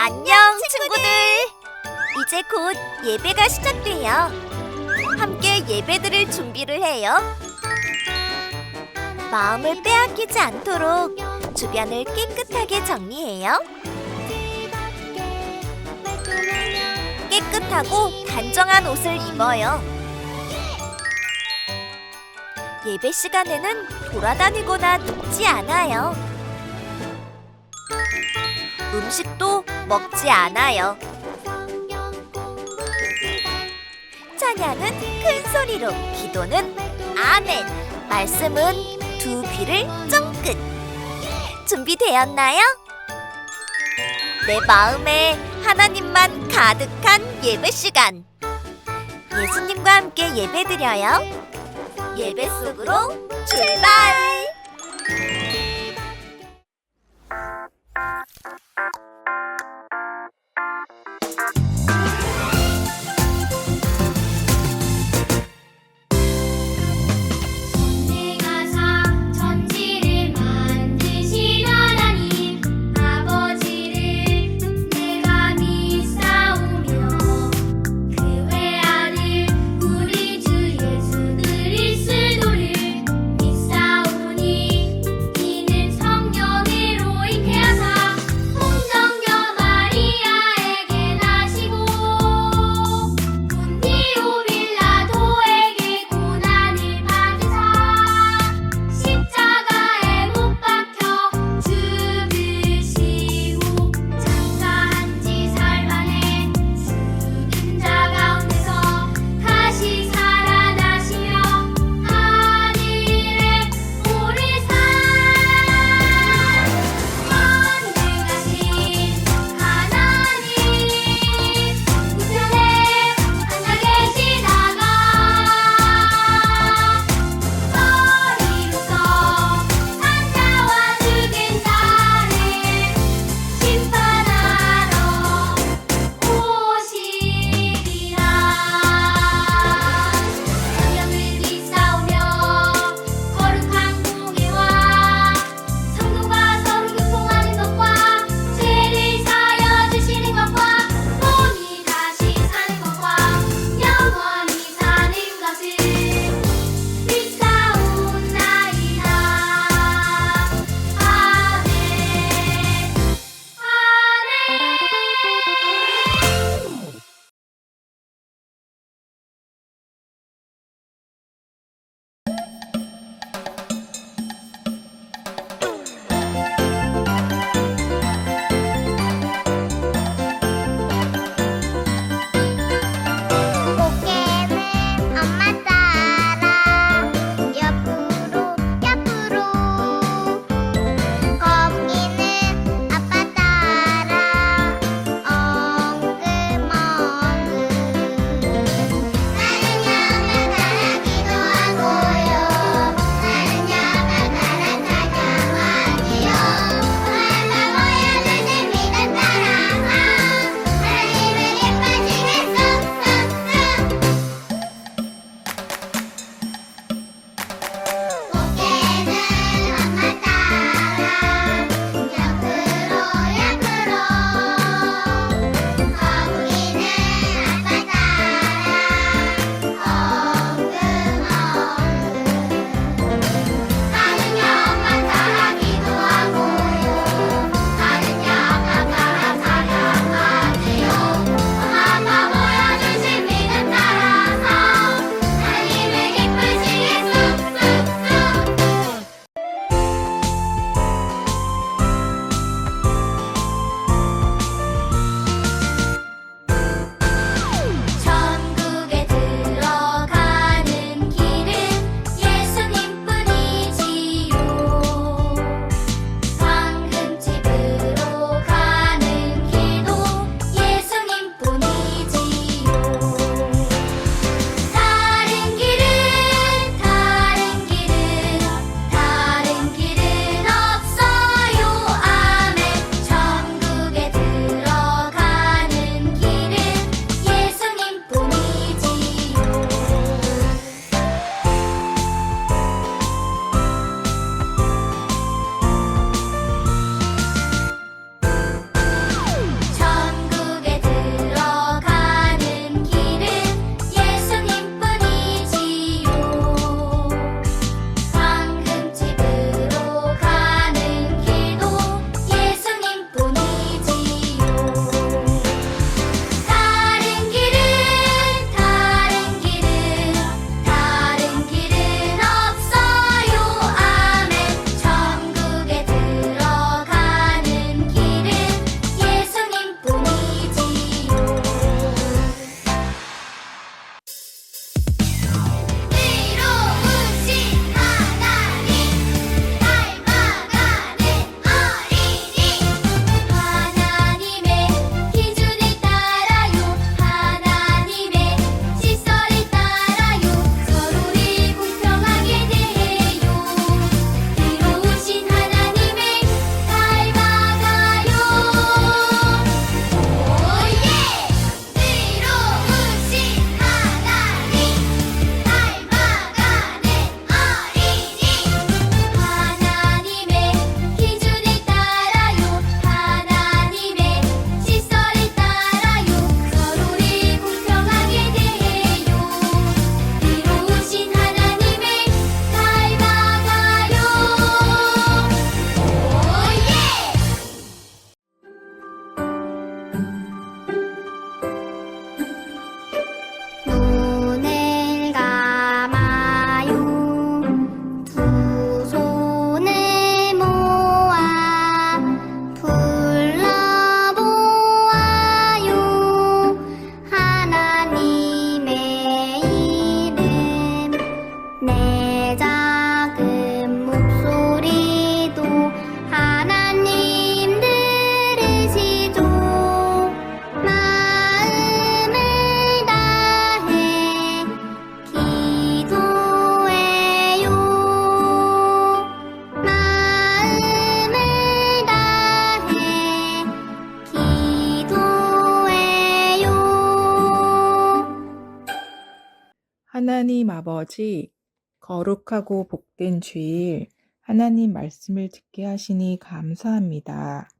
안녕, 친구들. 이제 곧 예배가 시작돼요. 함께 예배드릴 준비를 해요. 마음을 빼앗기지 않도록 주변을 깨끗하게 정리해요. 깨끗하고 단정한 옷을 입어요. 예배 시간에는 돌아다니거나 눕지 않아요. 음식도 먹지 않아요. 찬양은 큰 소리로, 기도는 아멘, 말씀은 두 귀를 쫑긋. 준비되었나요? 내 마음에 하나님만 가득한 예배 시간. 예수님과 함께 예배드려요. 예배 속으로 출발! 하나님 아버지, 거룩하고 복된 주일, 하나님 말씀을 듣게 하시니 감사합니다.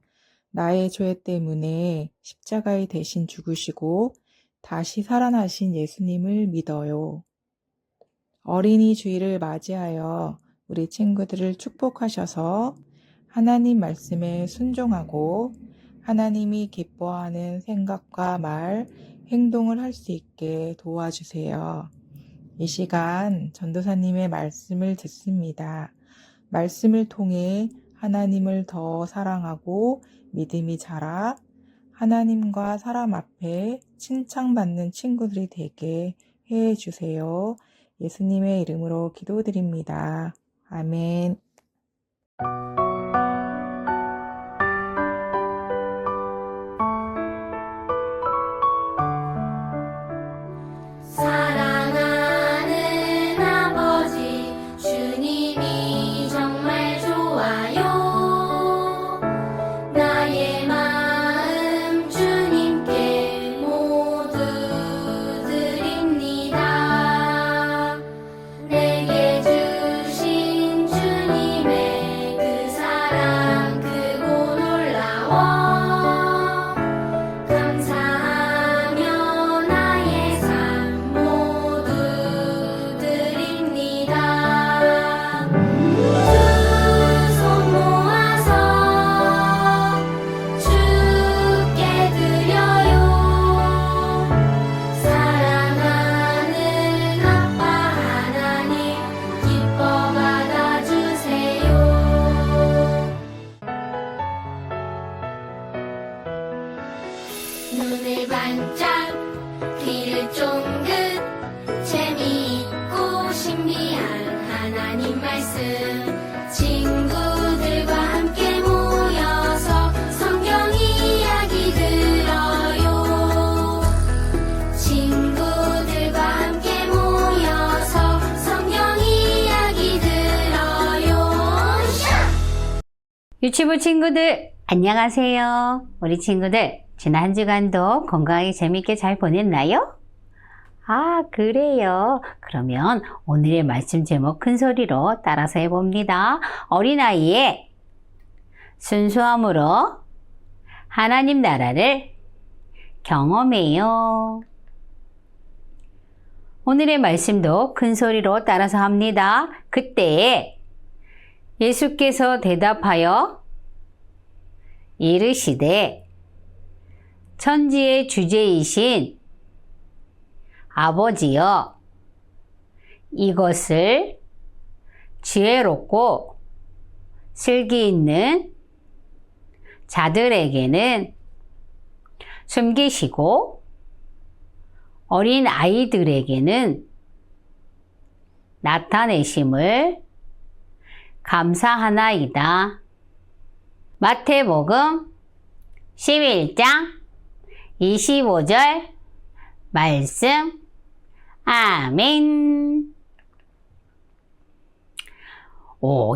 나의 죄 때문에 십자가에 대신 죽으시고 다시 살아나신 예수님을 믿어요. 어린이 주일을 맞이하여 우리 친구들을 축복하셔서 하나님 말씀에 순종하고 하나님이 기뻐하는 생각과 말, 행동을 할 수 있게 도와주세요. 이 시간 전도사님의 말씀을 듣습니다. 말씀을 통해 하나님을 더 사랑하고 믿음이 자라 하나님과 사람 앞에 칭찬받는 친구들이 되게 해 주세요. 예수님의 이름으로 기도드립니다. 아멘. 사랑하는 아버지, 주님이 정말 좋아요. 나의 마음 주님께 모두 드립니다. 내게 주신 주님의 그 사랑 크고 놀라워. 감사하며 나의 삶 모두 드립니다. 두 손 모아서 주께 드려요. 사랑하는 아빠 하나님, 기뻐 받아주세요. 눈을 반짝, 귀를 쫑긋, 재미있고 신비한 하나님 말씀. 친구들과 함께 모여서 성경 이야기 들어요. 친구들과 함께 모여서 성경 이야기 들어요. 유치부 친구들 안녕하세요. 우리 친구들 지난 한 주간도 건강하게 재밌게 잘 보냈나요? 아, 그래요. 그러면 오늘의 말씀 제목 큰 소리로 따라서 해봅니다. 어린아이의 순수함으로 하나님 나라를 경험해요. 오늘의 말씀도 큰 소리로 따라서 합니다. 그때 예수께서 대답하여 이르시되 천지의 주제이신 아버지여, 이것을 지혜롭고 슬기 있는 자들에게는 숨기시고 어린 아이들에게는 나타내심을 감사하나이다. 마태복음 11장 25절 말씀. 아멘.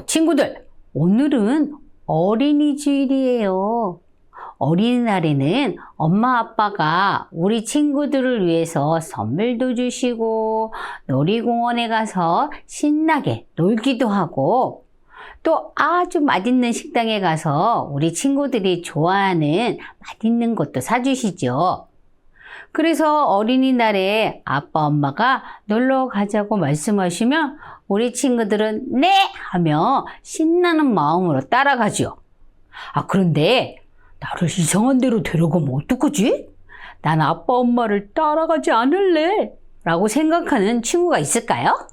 친구들, 오늘은 어린이 주일이에요. 어린이날에는 엄마 아빠가 우리 친구들을 위해서 선물도 주시고 놀이공원에 가서 신나게 놀기도 하고 또 아주 맛있는 식당에 가서 우리 친구들이 좋아하는 맛있는 것도 사주시죠. 그래서 어린이날에 아빠 엄마가 놀러 가자고 말씀하시면 우리 친구들은 네! 하며 신나는 마음으로 따라가죠. 그런데 나를 이상한 데로 데려가면 어떡하지? 난 아빠 엄마를 따라가지 않을래 라고 생각하는 친구가 있을까요?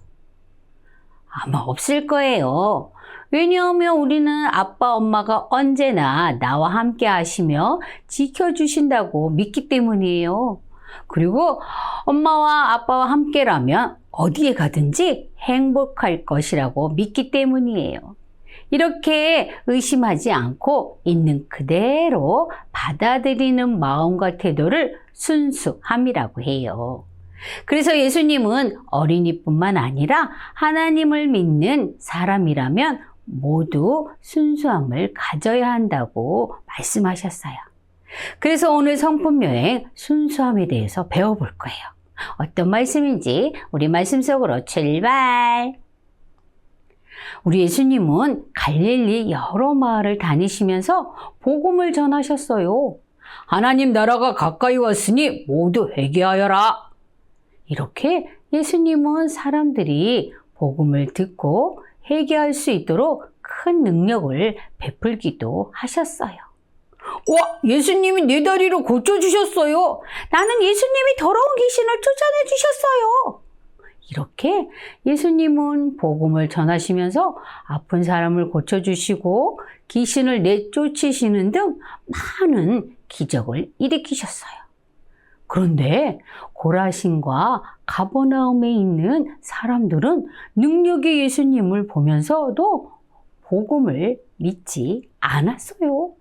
아마 없을 거예요. 왜냐하면 우리는 아빠 엄마가 언제나 나와 함께 하시며 지켜주신다고 믿기 때문이에요. 그리고 엄마와 아빠와 함께라면 어디에 가든지 행복할 것이라고 믿기 때문이에요. 이렇게 의심하지 않고 있는 그대로 받아들이는 마음과 태도를 순수함이라고 해요. 그래서 예수님은 어린이뿐만 아니라 하나님을 믿는 사람이라면 모두 순수함을 가져야 한다고 말씀하셨어요. 그래서 오늘 성품여행 순수함에 대해서 배워볼 거예요. 어떤 말씀인지 우리 말씀 속으로 출발! 우리 예수님은 갈릴리 여러 마을을 다니시면서 복음을 전하셨어요. 하나님 나라가 가까이 왔으니 모두 회개하여라. 이렇게 예수님은 사람들이 복음을 듣고 회개할 수 있도록 큰 능력을 베풀기도 하셨어요. 와, 예수님이 내 다리를 고쳐주셨어요. 나는 예수님이 더러운 귀신을 쫓아내 주셨어요. 이렇게 예수님은 복음을 전하시면서 아픈 사람을 고쳐주시고 귀신을 내쫓으시는 등 많은 기적을 일으키셨어요. 그런데 고라신과 가버나움에 있는 사람들은 능력의 예수님을 보면서도 복음을 믿지 않았어요.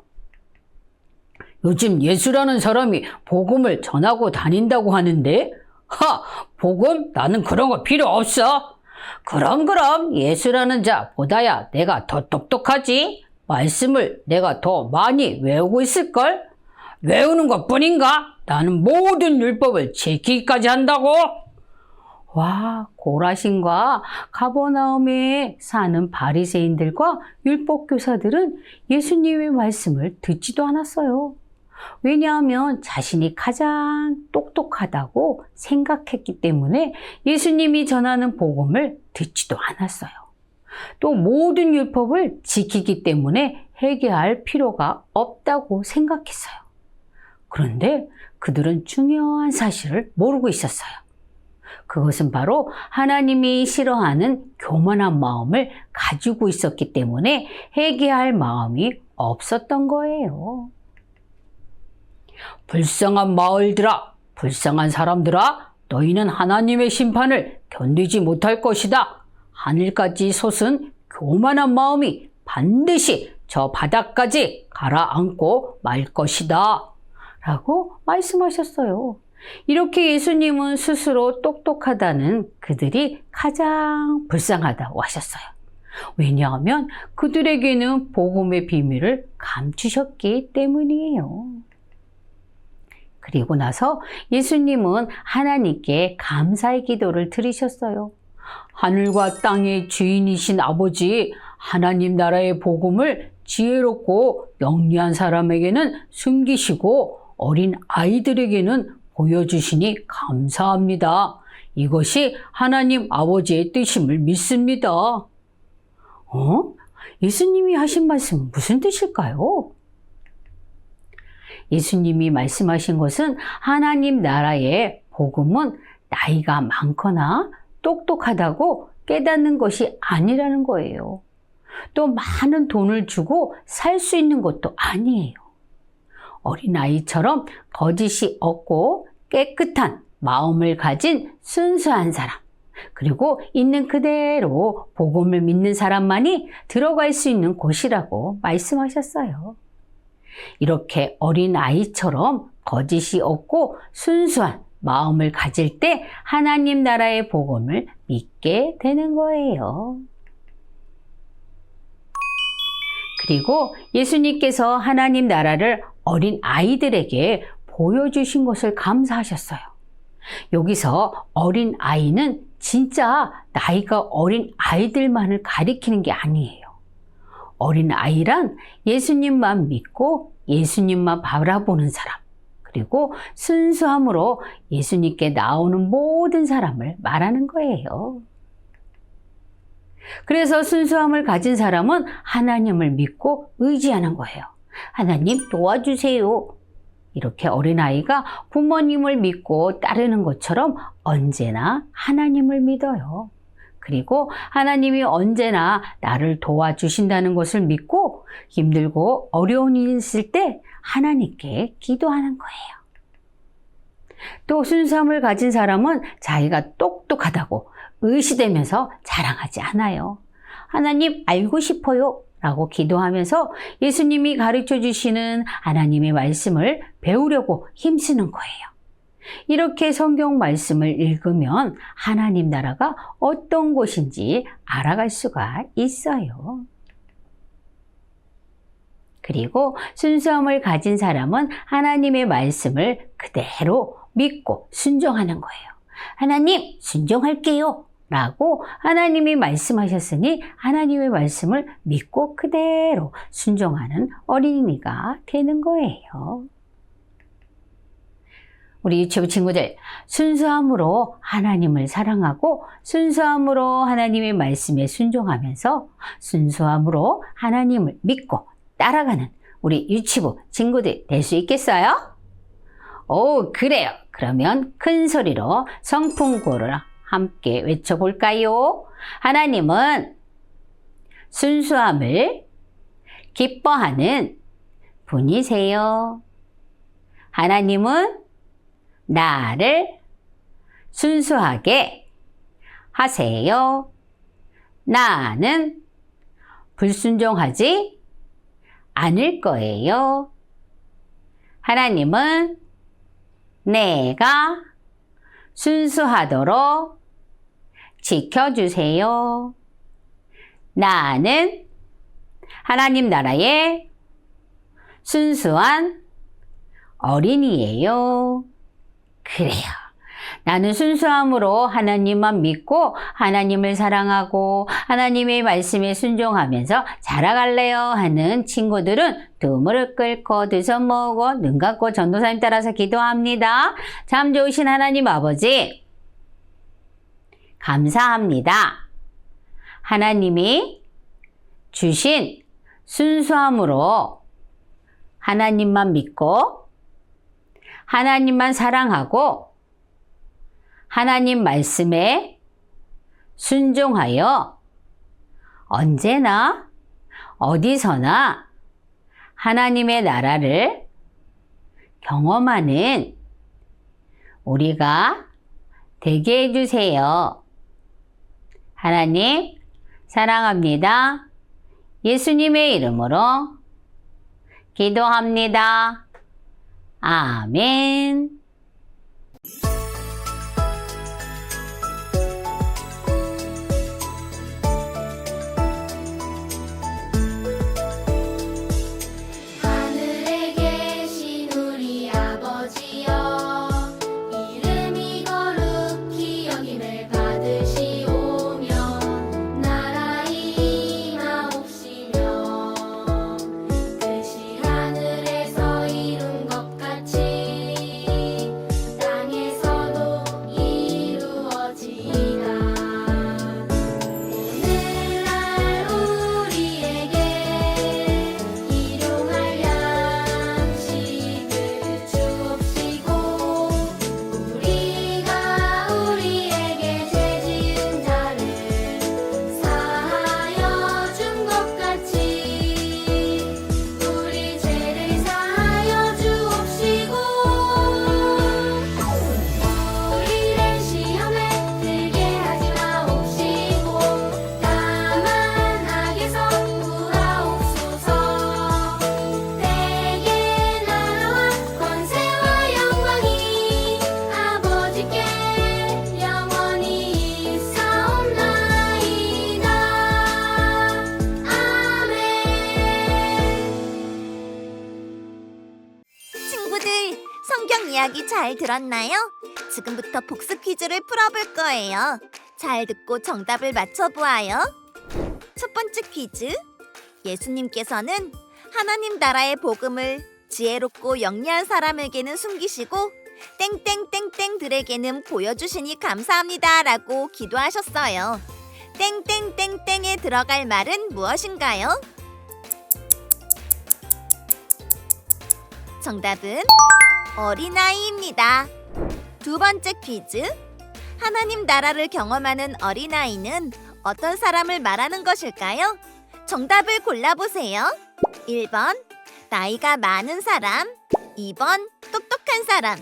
요즘 예수라는 사람이 복음을 전하고 다닌다고 하는데, 복음? 나는 그런 거 필요 없어. 그럼 예수라는 자보다야 내가 더 똑똑하지? 말씀을 내가 더 많이 외우고 있을걸? 외우는 것 뿐인가? 나는 모든 율법을 지키기까지 한다고? 와, 고라신과 가버나움에 사는 바리새인들과 율법교사들은 예수님의 말씀을 듣지도 않았어요. 왜냐하면 자신이 가장 똑똑하다고 생각했기 때문에 예수님이 전하는 복음을 듣지도 않았어요. 또 모든 율법을 지키기 때문에 회개할 필요가 없다고 생각했어요. 그런데 그들은 중요한 사실을 모르고 있었어요. 그것은 바로 하나님이 싫어하는 교만한 마음을 가지고 있었기 때문에 회개할 마음이 없었던 거예요. 불쌍한 마을들아, 불쌍한 사람들아, 너희는 하나님의 심판을 견디지 못할 것이다. 하늘까지 솟은 교만한 마음이 반드시 저 바닥까지 가라앉고 말 것이다. 라고 말씀하셨어요. 이렇게 예수님은 스스로 똑똑하다는 그들이 가장 불쌍하다고 하셨어요. 왜냐하면 그들에게는 복음의 비밀을 감추셨기 때문이에요. 그리고 나서 예수님은 하나님께 감사의 기도를 드리셨어요. 하늘과 땅의 주인이신 아버지, 하나님 나라의 복음을 지혜롭고 영리한 사람에게는 숨기시고 어린 아이들에게는 보여주시니 감사합니다. 이것이 하나님 아버지의 뜻임을 믿습니다. 예수님이 하신 말씀은 무슨 뜻일까요? 예수님이 말씀하신 것은 하나님 나라의 복음은 나이가 많거나 똑똑하다고 깨닫는 것이 아니라는 거예요. 또 많은 돈을 주고 살 수 있는 것도 아니에요. 어린아이처럼 거짓이 없고 깨끗한 마음을 가진 순수한 사람, 그리고 있는 그대로 복음을 믿는 사람만이 들어갈 수 있는 곳이라고 말씀하셨어요. 이렇게 어린아이처럼 거짓이 없고 순수한 마음을 가질 때 하나님 나라의 복음을 믿게 되는 거예요. 그리고 예수님께서 하나님 나라를 어린 아이들에게 보여주신 것을 감사하셨어요. 여기서 어린 아이는 진짜 나이가 어린 아이들만을 가리키는 게 아니에요. 어린 아이란 예수님만 믿고 예수님만 바라보는 사람, 그리고 순수함으로 예수님께 나오는 모든 사람을 말하는 거예요. 그래서 순수함을 가진 사람은 하나님을 믿고 의지하는 거예요. 하나님 도와주세요. 이렇게 어린아이가 부모님을 믿고 따르는 것처럼 언제나 하나님을 믿어요. 그리고 하나님이 언제나 나를 도와주신다는 것을 믿고 힘들고 어려운 일이 있을 때 하나님께 기도하는 거예요. 또 순수함을 가진 사람은 자기가 똑똑하다고 의시되면서 자랑하지 않아요. 하나님 알고 싶어요 라고 기도하면서 예수님이 가르쳐 주시는 하나님의 말씀을 배우려고 힘쓰는 거예요. 이렇게 성경 말씀을 읽으면 하나님 나라가 어떤 곳인지 알아갈 수가 있어요. 그리고 순수함을 가진 사람은 하나님의 말씀을 그대로 믿고 순종하는 거예요. 하나님, 순종할게요. 라고 하나님이 말씀하셨으니 하나님의 말씀을 믿고 그대로 순종하는 어린이가 되는 거예요. 우리 유치부 친구들, 순수함으로 하나님을 사랑하고 순수함으로 하나님의 말씀에 순종하면서 순수함으로 하나님을 믿고 따라가는 우리 유치부 친구들 될 수 있겠어요? 오, 그래요. 그러면 큰 소리로 성풍구를 함께 외쳐볼까요? 하나님은 순수함을 기뻐하는 분이세요. 하나님은 나를 순수하게 하세요. 나는 불순종하지 않을 거예요. 하나님은 내가 순수하도록 지켜주세요. 나는 하나님 나라의 순수한 어린이예요. 그래요. 나는 순수함으로 하나님만 믿고 하나님을 사랑하고 하나님의 말씀에 순종하면서 자라갈래요 하는 친구들은 두 무릎 꿇고 두 손 모으고 눈 감고 전도사님 따라서 기도합니다. 참 좋으신 하나님 아버지, 감사합니다. 하나님이 주신 순수함으로 하나님만 믿고 하나님만 사랑하고 하나님 말씀에 순종하여 언제나 어디서나 하나님의 나라를 경험하는 우리가 되게 해주세요. 하나님 사랑합니다. 예수님의 이름으로 기도합니다. 아멘. 하늘에 계신 우리 아버지여, 이름이 거룩히 여김을 받으시오며 나라의 임하옵시며 뜻이 하늘에서 이룬 것 같이 땅에서도 이루어지이다. 오늘날 우리에게 일용할 양식을 주옵시고 우리가 우리에게 죄 지은 자를 사하여 준 것 같이 우리 죄를 사하여 주옵시고 우리를 시험에 들게 하지 마옵시고 다만 악에서 구하옵소서. 내게 나라와 권세와 영광이 아버지께 영원히 있사옵나이다. 아멘. 친구들, 성경 이야기 잘 들었나요? 지금부터 복습 퀴즈를 풀어볼 거예요. 잘 듣고 정답을 맞춰보아요. 첫 번째 퀴즈. 예수님께서는 하나님 나라의 복음을 지혜롭고 영리한 사람에게는 숨기시고 땡땡땡땡들에게는 보여주시니 감사합니다 라고 기도하셨어요. 땡땡땡땡에 들어갈 말은 무엇인가요? 정답은 어린아이입니다. 두 번째 퀴즈. 하나님 나라를 경험하는 어린아이는 어떤 사람을 말하는 것일까요? 정답을 골라보세요. 1번 나이가 많은 사람, 2번 똑똑한 사람,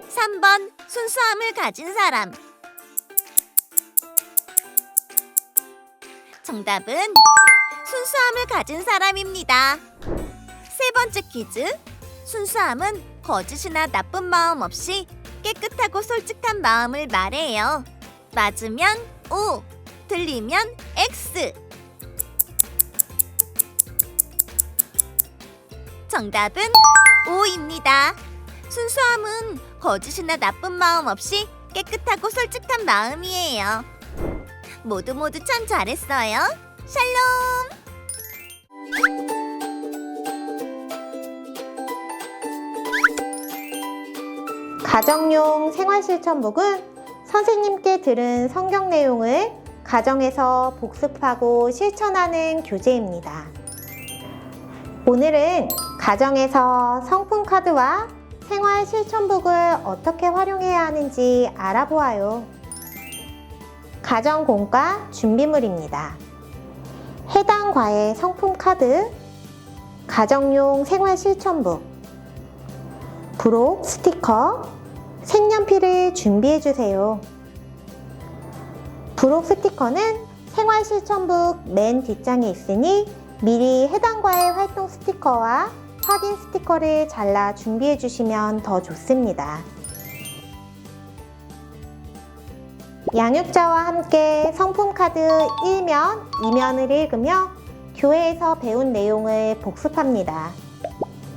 3번 순수함을 가진 사람. 정답은 순수함을 가진 사람입니다. 세 번째 퀴즈. 순수함은 거짓이나 나쁜 마음 없이 깨끗하고 솔직한 마음을 말해요. 맞으면 O, 틀리면 X. 정답은 O입니다. 순수함은 거짓이나 나쁜 마음 없이 깨끗하고 솔직한 마음이에요. 모두 참 잘했어요. 샬롬! 가정용 생활실천북은 선생님께 들은 성경 내용을 가정에서 복습하고 실천하는 교재입니다. 오늘은 가정에서 성품 카드와 생활실천북을 어떻게 활용해야 하는지 알아보아요. 가정공과 준비물입니다. 해당 과의 성품 카드, 가정용 생활실천북, 부록 스티커, 색연필을 준비해주세요. 부록 스티커는 생활실천북 맨 뒷장에 있으니 미리 해당 과의 활동 스티커와 확인 스티커를 잘라 준비해주시면 더 좋습니다. 양육자와 함께 성품카드 1면, 2면을 읽으며 교회에서 배운 내용을 복습합니다.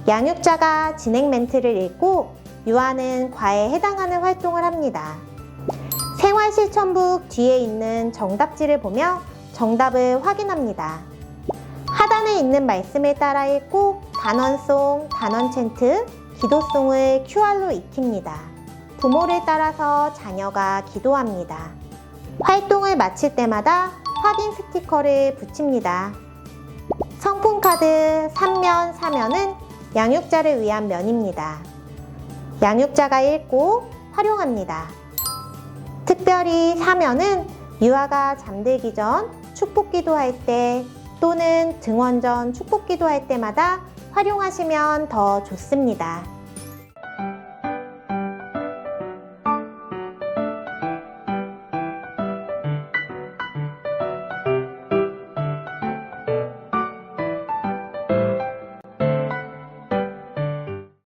양육자가 진행 멘트를 읽고 유아는 과에 해당하는 활동을 합니다. 생활실천북 뒤에 있는 정답지를 보며 정답을 확인합니다. 하단에 있는 말씀을 따라 읽고 단원송, 단원챈트, 기도송을 QR로 익힙니다. 부모를 따라서 자녀가 기도합니다. 활동을 마칠 때마다 확인 스티커를 붙입니다. 성품카드 3면, 4면은 양육자를 위한 면입니다. 양육자가 읽고 활용합니다. 특별히 4면은 유아가 잠들기 전 축복기도 할 때 또는 등원 전 축복기도 할 때마다 활용하시면 더 좋습니다.